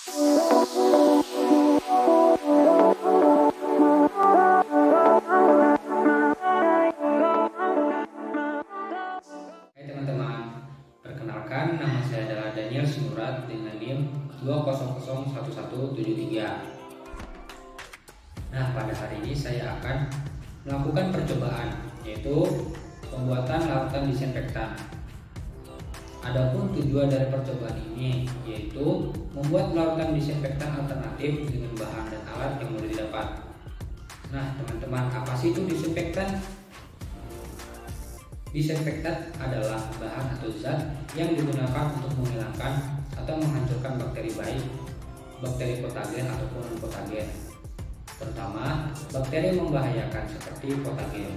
Hai teman-teman, perkenalkan nama saya adalah Daniel Sinurat dengan NIM 2001173. Nah, pada hari ini saya akan melakukan percobaan, yaitu pembuatan larutan disinfektan. Adapun tujuan dari percobaan ini yaitu membuat larutan disinfektan alternatif dengan bahan dan alat yang mudah didapat. Nah, teman-teman, apa sih itu disinfektan? Disinfektan adalah bahan atau zat yang digunakan untuk menghilangkan atau menghancurkan bakteri baik, bakteri patogen ataupun non-patogen, terutama bakteri membahayakan seperti patogen.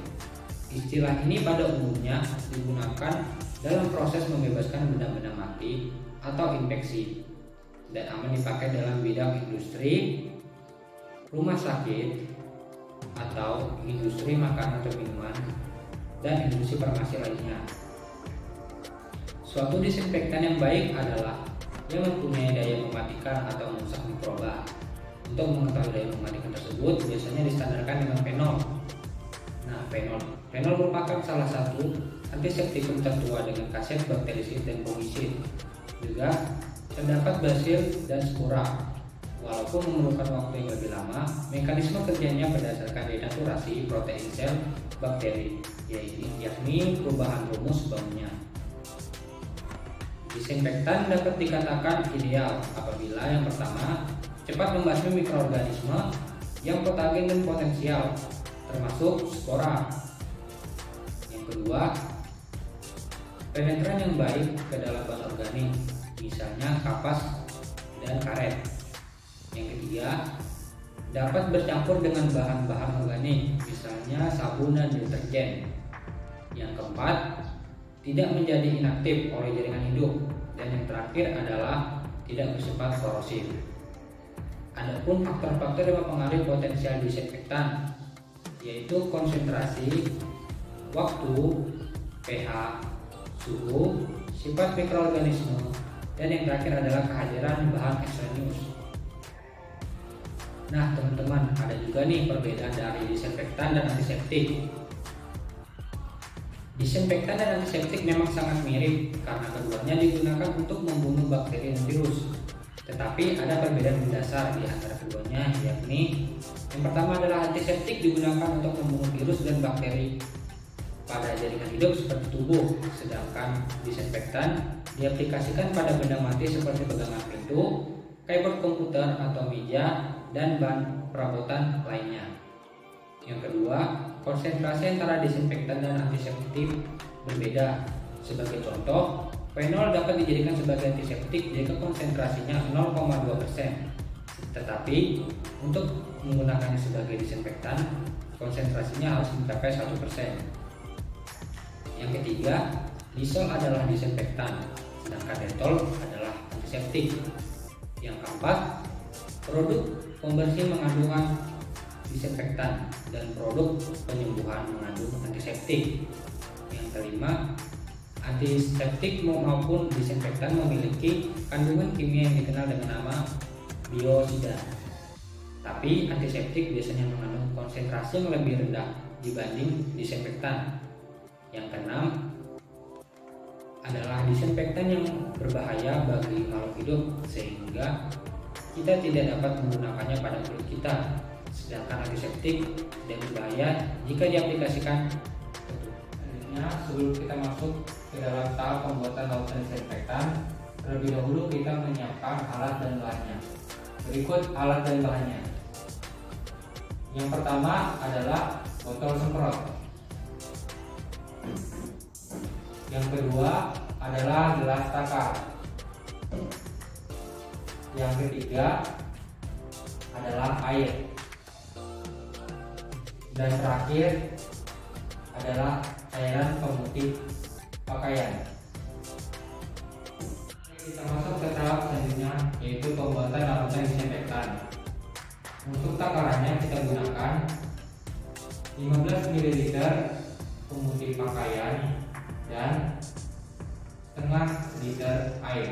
Istilah ini pada umumnya digunakan dalam proses membebaskan benda-benda mati atau infeksi dan aman dipakai dalam bidang industri, rumah sakit, atau industri makanan atau minuman, dan industri farmasi lainnya. Suatu disinfektan yang baik adalah yang mempunyai daya mematikan atau merusak mikroba. Untuk mengetahui daya mematikan tersebut biasanya distandarkan dengan fenol. Nah, fenol merupakan salah satu antiseptikum tertua dengan khasiat bakterisid dan fungisid. Juga terdapat basil dan spora. Walaupun memerlukan waktu yang lebih lama, mekanisme kerjanya berdasarkan denaturasi protein sel bakteri, yakni perubahan rumus bangunnya. Disinfektan dapat dikatakan ideal apabila yang pertama cepat membasmi mikroorganisme yang patogen dan potensial, termasuk spora. Yang kedua, penetran yang baik ke dalam bahan organik, misalnya kapas dan karet. Yang ketiga, dapat bercampur dengan bahan-bahan organik, misalnya sabun dan deterjen. Yang keempat, tidak menjadi inaktif oleh jaringan hidup. Dan yang terakhir adalah tidak bersifat korosif. Adapun faktor-faktor yang mempengaruhi potensial disinfektan yaitu konsentrasi, waktu, pH, suhu, sifat mikroorganisme, dan yang terakhir adalah kehadiran bahan ekstraneous. Nah, teman-teman, ada juga nih perbedaan dari disinfektan dan antiseptik. Disinfektan dan antiseptik memang sangat mirip karena keduanya digunakan untuk membunuh bakteri dan virus. Tetapi ada perbedaan mendasar di antara keduanya, yakni yang pertama adalah antiseptik digunakan untuk membunuh virus dan bakteri pada jaringan hidup seperti tubuh, sedangkan disinfektan diaplikasikan pada benda mati seperti pegangan pintu, keyboard komputer atau meja, dan bahan perabotan lainnya. Yang kedua, konsentrasi antara disinfektan dan antiseptik berbeda. Sebagai contoh, fenol dapat dijadikan sebagai antiseptik jika konsentrasinya 0,2%. Tetapi untuk menggunakannya sebagai disinfektan, konsentrasinya harus mencapai 1%. Yang ketiga, Lysol adalah disinfektan, sedangkan Dettol adalah antiseptik. Yang keempat, produk pembersih mengandung disinfektan dan produk penyembuhan mengandung antiseptik. Yang kelima, antiseptik maupun disinfektan memiliki kandungan kimia yang dikenal dengan nama biosida. Tapi antiseptik biasanya mengandung konsentrasi yang lebih rendah dibanding disinfektan. Yang keenam adalah disinfektan yang berbahaya bagi makhluk hidup sehingga kita tidak dapat menggunakannya pada kulit kita. Sedangkan antiseptik tidak berbahaya jika diaplikasikan. Selanjutnya, sebelum kita masuk ke dalam tahap pembuatan larutan disinfektan, terlebih dahulu kita menyiapkan alat dan bahannya. Berikut alat dan bahannya. Yang pertama adalah botol semprot. Yang kedua adalah gelas takar. Yang ketiga adalah air. Dan terakhir adalah cairan pemutih pakaian. Kita masuk ke tahap selanjutnya, yaitu pembuatan larutan disinfektan. Untuk takarannya kita gunakan 15 ml pemutih pakaian dan setengah liter air.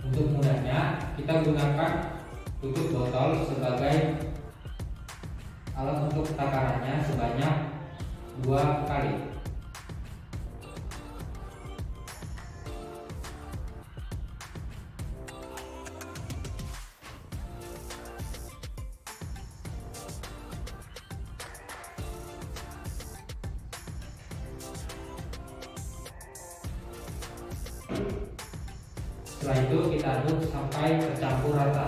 Untuk mudahnya, kita gunakan tutup botol sebagai alat untuk takarannya sebanyak 2 kali. Setelah itu kita aduk sampai tercampur rata.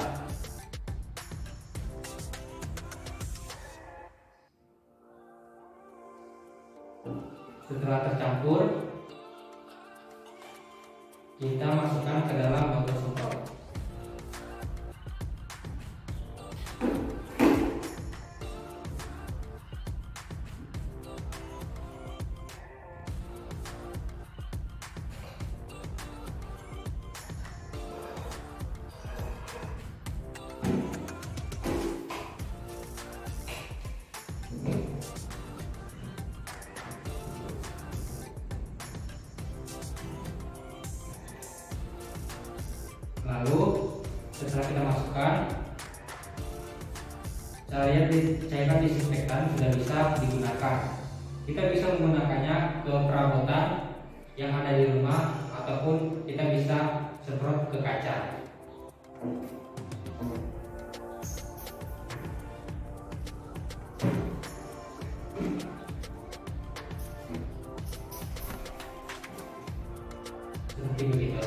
Setelah tercampur, kita masukkan ke dalam botol semprot. Lalu setelah kita masukkan, cairan disinfektan sudah bisa digunakan. Kita bisa menggunakannya ke perabotan yang ada di rumah ataupun kita bisa semprot ke kaca. Seperti begitu.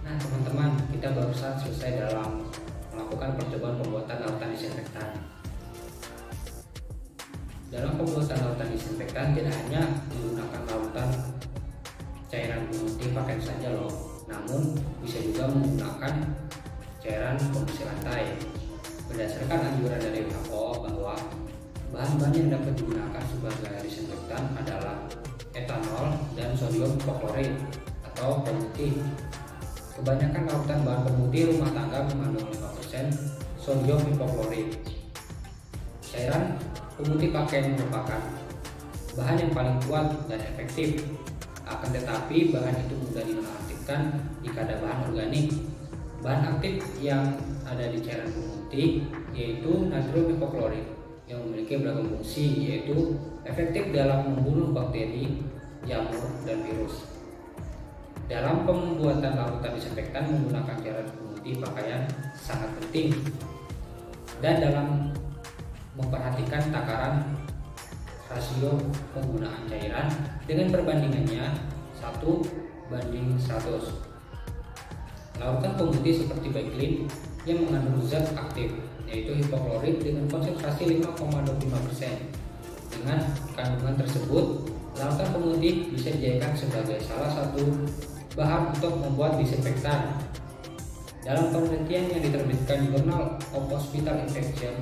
Nah teman-teman, kita barusan selesai dalam melakukan percobaan pembuatan larutan disinfektan. Dalam pembuatan larutan disinfektan tidak hanya menggunakan larutan cairan pemutih pakaian saja loh, namun bisa juga menggunakan cairan pembersih lantai. Berdasarkan anjuran dari WHO bahwa bahan-bahan yang dapat digunakan sebagai disinfektan adalah etanol dan sodium hipoklorit atau pemutih. Kebanyakan larutan bahan pemutih rumah tangga mengandung 5% sodium hipoklorit. Cairan pemutih pakaian merupakan bahan yang paling kuat dan efektif. Akan tetapi bahan itu mudah dinonaktifkan jika ada bahan organik. Bahan aktif yang ada di cairan pemutih yaitu natrium hipoklorit yang memiliki beragam fungsi, yaitu efektif dalam membunuh bakteri, jamur, dan virus. Dalam pembuatan larutan disinfektan menggunakan cairan pemutih pakaian sangat penting, dan dalam memperhatikan takaran rasio penggunaan cairan dengan perbandingannya 1:100. Larutan pemutih seperti Baiklin yang mengandung zat aktif yaitu hipoklorit dengan konsentrasi 5,25%. Dengan kandungan tersebut, larutan pemutih bisa dijadikan sebagai salah satu bahan untuk membuat disinfektan. Dalam penelitian yang diterbitkan Journal of Hospital Infection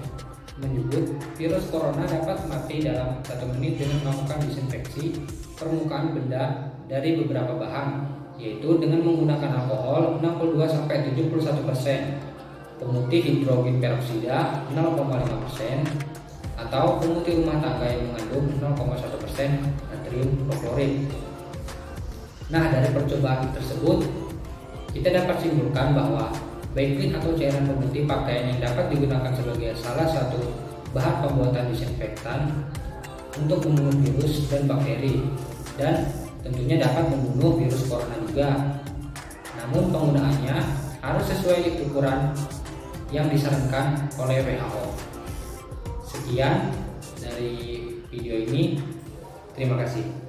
menyebut virus corona dapat mati dalam 1 menit dengan melakukan disinfeksi permukaan benda dari beberapa bahan, yaitu dengan menggunakan alkohol 62-71%, pemutih hidrogen peroksida 0,5%, atau pemutih rumah tangga yang mengandung 0,1% natrium hipoklorit. Nah, dari percobaan tersebut kita dapat simpulkan bahwa Baiklin atau cairan pemutih pakaian yang dapat digunakan sebagai salah satu bahan pembuatan disinfektan untuk membunuh virus dan bakteri, dan tentunya dapat membunuh virus corona juga. Namun penggunaannya harus sesuai ukuran yang disarankan oleh WHO. Sekian dari video ini, terima kasih.